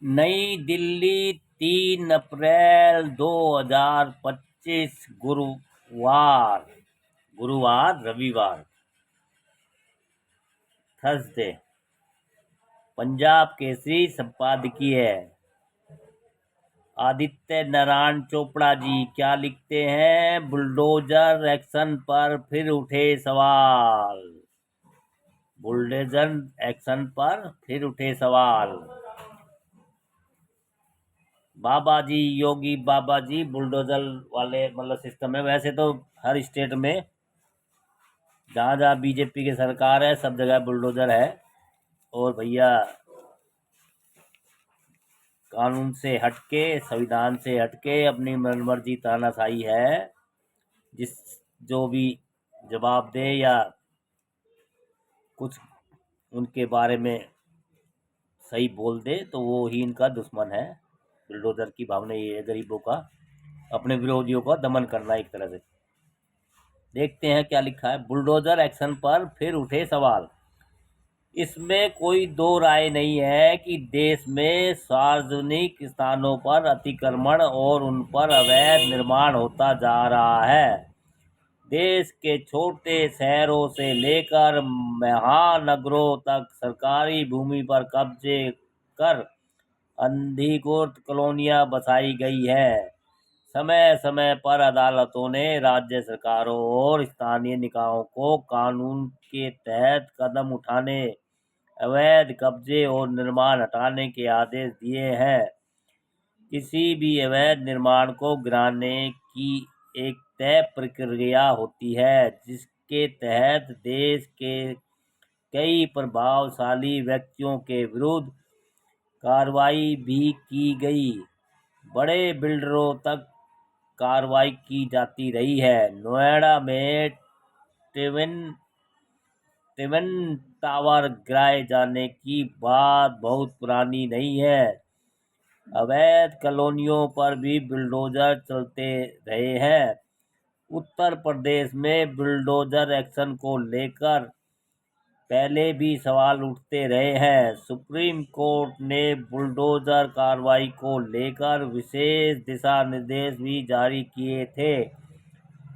नई दिल्ली 3 अप्रैल 2025 गुरुवार गुरुवार रविवार थर्सडे। पंजाब केसरी संपादकीय आदित्य नारायण चोपड़ा जी क्या लिखते हैं। बुलडोजर एक्शन पर फिर उठे सवाल। बुलडोजर एक्शन पर फिर उठे सवाल। बाबा जी योगी बाबा जी बुलडोजर वाले मतलब सिस्टम है। वैसे तो हर स्टेट में जहाँ जहाँ बीजेपी की सरकार है सब जगह बुलडोजर है। और भैया कानून से हटके संविधान से हटके अपनी मनमर्जी तानाशाही है। जिस जो भी जवाब दे या कुछ उनके बारे में सही बोल दे तो वो ही इनका दुश्मन है। बुलडोजर की भावना ये है गरीबों का अपने विरोधियों का दमन करना एक तरह से। देखते हैं क्या लिखा है। बुलडोजर एक्शन पर फिर उठे सवाल। इसमें कोई दो राय नहीं है कि देश में सार्वजनिक स्थानों पर अतिक्रमण और उन पर अवैध निर्माण होता जा रहा है। देश के छोटे शहरों से लेकर महानगरों तक सरकारी भूमि पर कब्जे कर अनधिकृत कॉलोनियां बसाई गई है। समय समय पर अदालतों ने राज्य सरकारों और स्थानीय निकायों को कानून के तहत कदम उठाने अवैध कब्जे और निर्माण हटाने के आदेश दिए हैं। किसी भी अवैध निर्माण को गिराने की एक तय प्रक्रिया होती है जिसके तहत देश के कई प्रभावशाली व्यक्तियों के विरुद्ध कार्रवाई भी की गई। बड़े बिल्डरों तक कार्रवाई की जाती रही है। नोएडा में ट्विन ट्विन टावर गिराए जाने की बात बहुत पुरानी नहीं है। अवैध कॉलोनियों पर भी बुलडोजर चलते रहे हैं। उत्तर प्रदेश में बुलडोजर एक्शन को लेकर पहले भी सवाल उठते रहे हैं। सुप्रीम कोर्ट ने बुलडोजर कार्रवाई को लेकर विशेष दिशा निर्देश भी जारी किए थे,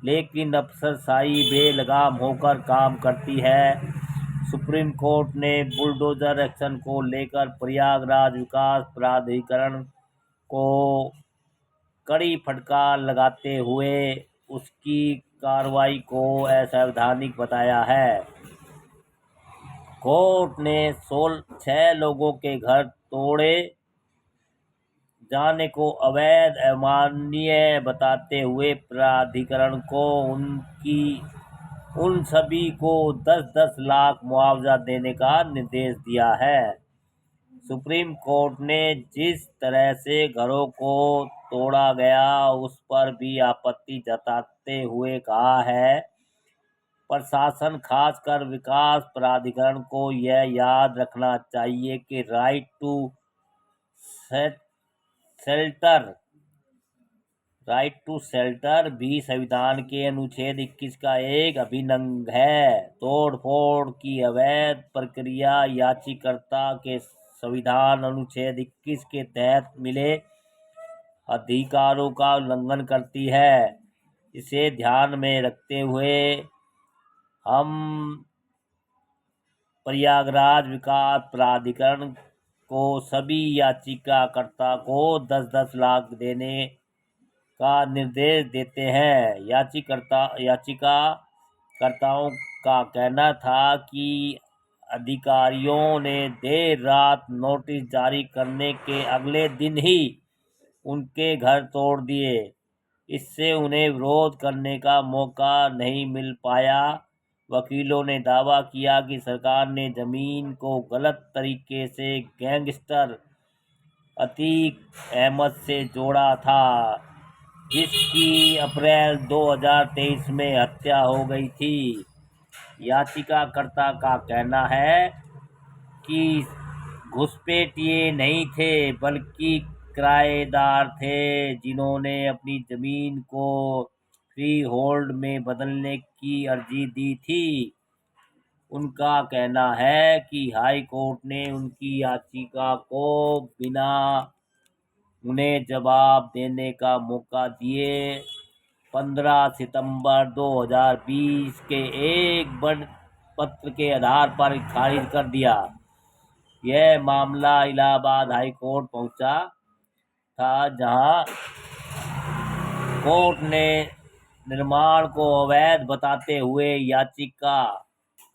लेकिन अफसरशाही बेलगाम होकर काम करती है। सुप्रीम कोर्ट ने बुलडोजर एक्शन को लेकर प्रयागराज विकास प्राधिकरण को कड़ी फटकार लगाते हुए उसकी कार्रवाई को असंवैधानिक बताया है। कोर्ट ने 6 लोगों के घर तोड़े जाने को अवैध अमानवीय बताते हुए प्राधिकरण को उन सभी को 10-10 लाख मुआवजा देने का निर्देश दिया है। सुप्रीम कोर्ट ने जिस तरह से घरों को तोड़ा गया उस पर भी आपत्ति जताते हुए कहा है, प्रशासन खासकर विकास प्राधिकरण को यह याद रखना चाहिए कि राइट टू शेल्टर भी संविधान के अनुच्छेद 21 का एक अभिन्न अंग है। तोड़फोड़ की अवैध प्रक्रिया याचिकाकर्ता के संविधान अनुच्छेद 21 के तहत मिले अधिकारों का उल्लंघन करती है। इसे ध्यान में रखते हुए हम प्रयागराज विकास प्राधिकरण को सभी याचिकाकर्ता को 10-10 लाख देने का निर्देश देते हैं। याचिकाकर्ताओं का कहना था कि अधिकारियों ने देर रात नोटिस जारी करने के अगले दिन ही उनके घर तोड़ दिए। इससे उन्हें विरोध करने का मौका नहीं मिल पाया। वकीलों ने दावा किया कि सरकार ने जमीन को गलत तरीके से गैंगस्टर अतीक अहमद से जोड़ा था, जिसकी अप्रैल 2023 में हत्या हो गई थी। याचिकाकर्ता का कहना है कि घुसपैठिए नहीं थे बल्कि किराएदार थे जिन्होंने अपनी जमीन को फ्री होल्ड में बदलने की अर्जी दी थी। उनका कहना है कि हाई कोर्ट ने उनकी याचिका को बिना उन्हें जवाब देने का मौका दिए 15 सितंबर 2020 के एक बड़े पत्र के आधार पर खारिज कर दिया। यह मामला इलाहाबाद हाई कोर्ट पहुंचा था, जहां कोर्ट ने निर्माण को अवैध बताते हुए याचिका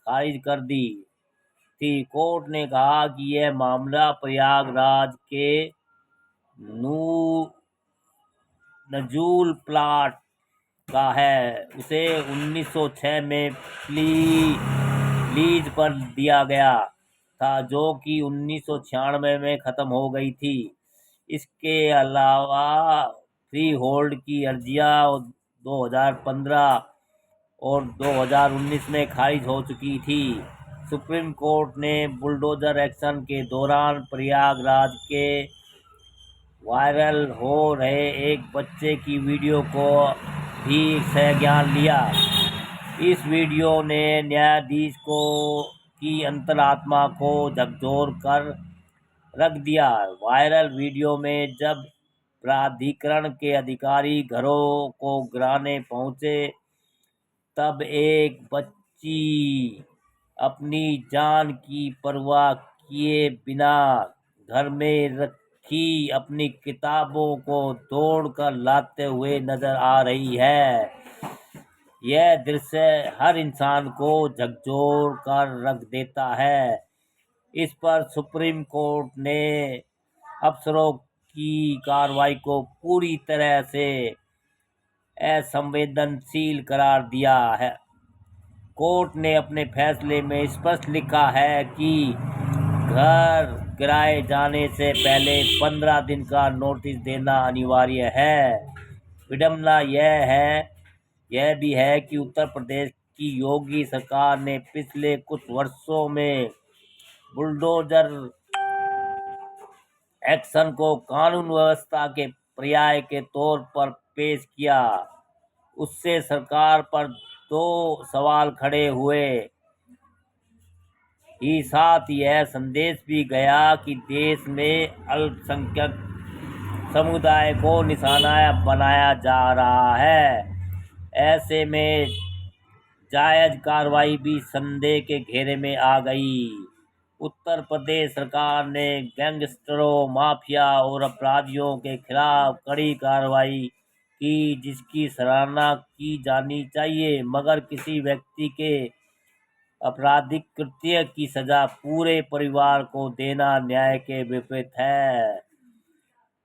खारिज कर दी थी। कोर्ट ने कहा कि यह मामला प्रयागराज के नजूल प्लाट का है। उसे 1906 में लीज पर दिया गया था, जो कि 1996 में खत्म हो गई थी। इसके अलावा फ्री होल्ड की अर्जियां 2015 और 2019 में खारिज हो चुकी थी। सुप्रीम कोर्ट ने बुलडोजर एक्शन के दौरान प्रयागराज के वायरल हो रहे एक बच्चे की वीडियो को भी संज्ञान लिया। इस वीडियो ने न्यायाधीश की अंतरात्मा को झकझोर कर रख दिया। वायरल वीडियो में जब प्राधिकरण के अधिकारी घरों को गिराने पहुंचे, तब एक बच्ची अपनी जान की परवाह किए बिना घर में रखी अपनी किताबों को तोड़कर लाते हुए नजर आ रही है। यह दृश्य हर इंसान को झकझोर कर रख देता है। इस पर सुप्रीम कोर्ट ने अफसरों की कार्रवाई को पूरी तरह से असंवेदनशील करार दिया है। कोर्ट ने अपने फैसले में स्पष्ट लिखा है कि घर गिराए जाने से पहले 15 दिन का नोटिस देना अनिवार्य है। विडंबना यह भी है कि उत्तर प्रदेश की योगी सरकार ने पिछले कुछ वर्षों में बुलडोजर एक्शन को कानून व्यवस्था के पर्याय के तौर पर पेश किया। उससे सरकार पर दो सवाल खड़े हुए ही साथ यह संदेश भी गया कि देश में अल्पसंख्यक समुदाय को निशाना बनाया जा रहा है। ऐसे में जायज कार्रवाई भी संदेह के घेरे में आ गई। उत्तर प्रदेश सरकार ने गैंगस्टरों, माफिया और अपराधियों के खिलाफ कड़ी कार्रवाई की, जिसकी सराहना की जानी चाहिए, मगर किसी व्यक्ति के आपराधिक कृत्य की सजा पूरे परिवार को देना न्याय के विपरीत है।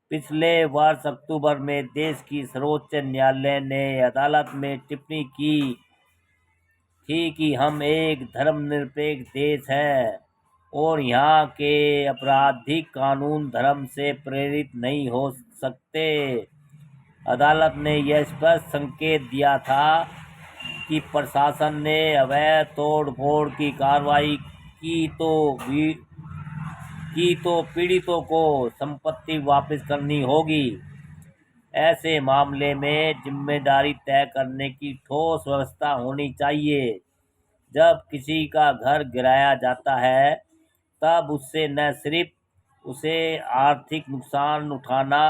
पिछले वर्ष अक्टूबर में देश की सर्वोच्च न्यायालय ने अदालत में टिप्पणी की थी कि हम एक धर्मनिरपेक्ष देश हैं और यहाँ के आपराधिक कानून धर्म से प्रेरित नहीं हो सकते। अदालत ने यह स्पष्ट संकेत दिया था कि प्रशासन ने अवैध तोड़-फोड़ की कार्रवाई की तो पीड़ितों को संपत्ति वापस करनी होगी। ऐसे मामले में जिम्मेदारी तय करने की ठोस व्यवस्था होनी चाहिए। जब किसी का घर गिराया जाता है, तब उससे न सिर्फ उसे आर्थिक नुकसान उठाना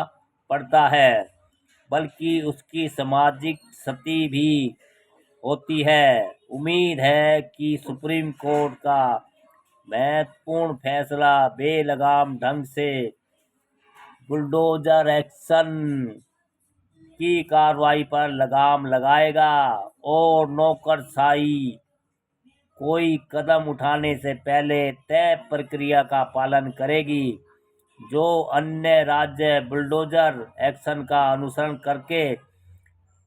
पड़ता है, बल्कि उसकी सामाजिक क्षति भी होती है। उम्मीद है कि सुप्रीम कोर्ट का महत्वपूर्ण फैसला बेलगाम ढंग से बुलडोजर एक्शन की कार्रवाई पर लगाम लगाएगा और नौकरशाही कोई कदम उठाने से पहले तय प्रक्रिया का पालन करेगी। जो अन्य राज्य बुलडोजर एक्शन का अनुसरण करके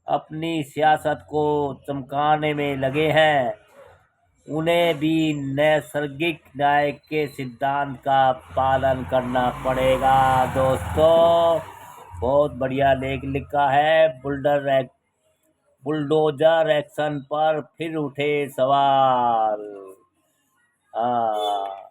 अपनी सियासत को चमकाने में लगे हैं, उन्हें भी नैसर्गिक न्याय के सिद्धांत का पालन करना पड़ेगा। दोस्तों, बहुत बढ़िया लेख लिखा है। बुलडोजर एक्शन पर फिर उठे सवाल। हाँ।